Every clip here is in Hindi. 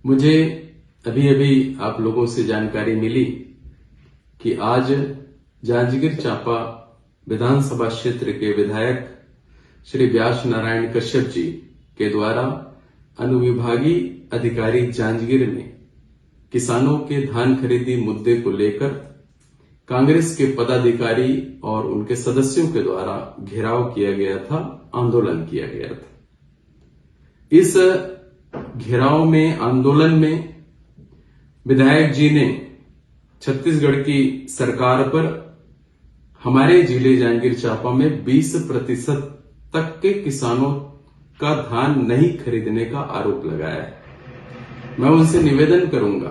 मुझे अभी अभी आप लोगों से जानकारी मिली कि आज जांजगीर चांपा विधानसभा क्षेत्र के विधायक श्री व्यास नारायण कश्यप जी के द्वारा अनुविभागीय अधिकारी जांजगीर में किसानों के धान खरीदी मुद्दे को लेकर कांग्रेस के पदाधिकारी और उनके सदस्यों के द्वारा घेराव किया गया था, आंदोलन किया गया था। इस घेराव में, आंदोलन में विधायक जी ने छत्तीसगढ़ की सरकार पर हमारे जिले जांजगीर चांपा में 20% तक के किसानों का धान नहीं खरीदने का आरोप लगाया है। मैं उनसे निवेदन करूंगा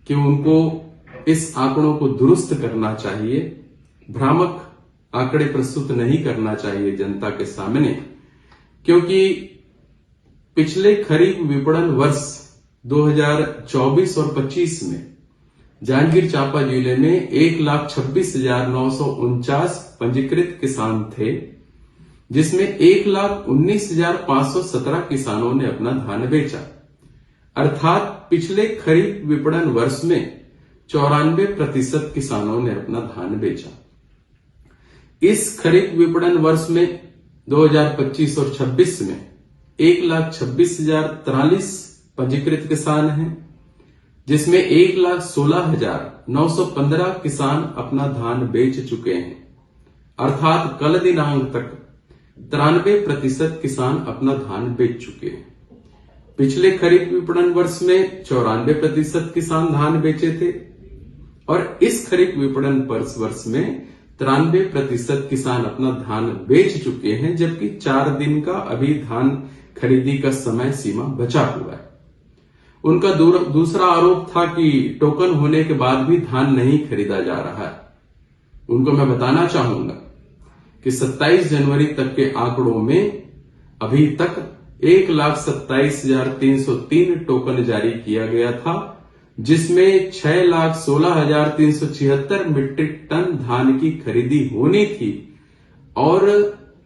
कि उनको इस आंकड़ों को दुरुस्त करना चाहिए, भ्रामक आंकड़े प्रस्तुत नहीं करना चाहिए जनता के सामने, क्योंकि पिछले खरीफ विपणन वर्ष 2024 और 25 में जांजगीर चांपा जिले में 1,26,949 पंजीकृत किसान थे, जिसमें 1,19,517 किसानों ने अपना धान बेचा। अर्थात पिछले खरीफ विपणन वर्ष में 94% किसानों ने अपना धान बेचा। इस खरीफ विपणन वर्ष में 2025 और 26 में 1,26,043 पंजीकृत किसान हैं, जिसमें 1,16,915 किसान अपना धान बेच चुके हैं। अर्थात कल दिनांक तक 93% किसान अपना धान बेच चुके हैं। पिछले खरीफ विपणन वर्ष में 94% किसान धान बेचे थे और इस खरीफ विपणन वर्ष में 93% किसान अपना धान बेच चुके हैं, जबकि 4 दिन का अभी धान खरीदी का समय सीमा बचा हुआ है। उनका दूसरा आरोप था कि टोकन होने के बाद भी धान नहीं खरीदा जा रहा है। उनको मैं बताना चाहूंगा कि 27 जनवरी तक के आंकड़ों में अभी तक 1,27,303 टोकन जारी किया गया था, जिसमें 6,16,376 मीट्रिक टन धान की खरीदी होनी थी और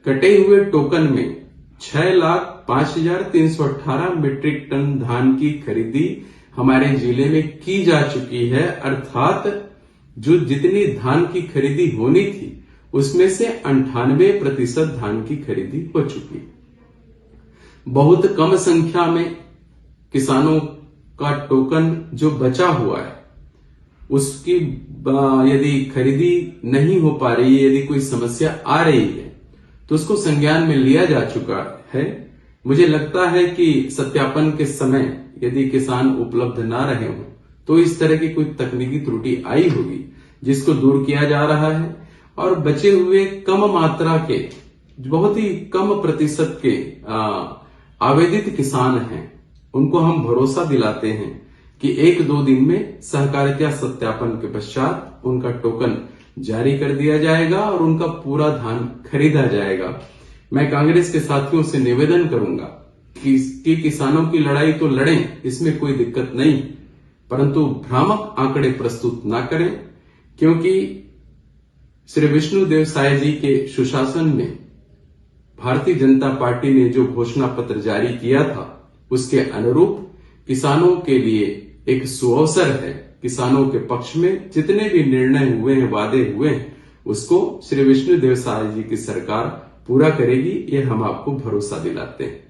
कटे हुए टोकन में 6,05,318 मीट्रिक टन धान की खरीदी हमारे जिले में की जा चुकी है। अर्थात जो जितनी धान की खरीदी होनी थी उसमें से 98% धान की खरीदी हो चुकी। बहुत कम संख्या में किसानों का टोकन जो बचा हुआ है उसकी यदि खरीदी नहीं हो पा रही है, यदि कोई समस्या आ रही है तो उसको संज्ञान में लिया जा चुका है। मुझे लगता है कि सत्यापन के समय यदि किसान उपलब्ध ना रहे हो तो इस तरह की कोई तकनीकी त्रुटि आई होगी, जिसको दूर किया जा रहा है और बचे हुए कम मात्रा के, बहुत ही कम प्रतिशत के आवेदित किसान हैं, उनको हम भरोसा दिलाते हैं कि 1-2 दिन में सहकारिता सत्यापन के पश्चात उनका टोकन जारी कर दिया जाएगा और उनका पूरा धान खरीदा जाएगा। मैं कांग्रेस के साथियों से निवेदन करूंगा कि किसानों की लड़ाई तो लड़ें, इसमें कोई दिक्कत नहीं, परंतु भ्रामक आंकड़े प्रस्तुत ना करें, क्योंकि श्री विष्णुदेव साय जी के सुशासन में भारतीय जनता पार्टी ने जो घोषणा पत्र जारी किया था उसके अनुरूप किसानों के लिए एक सुअवसर है। किसानों के पक्ष में जितने भी निर्णय हुए हैं, वादे हुए हैं, उसको श्री विष्णुदेव साय जी की सरकार पूरा करेगी, ये हम आपको भरोसा दिलाते हैं।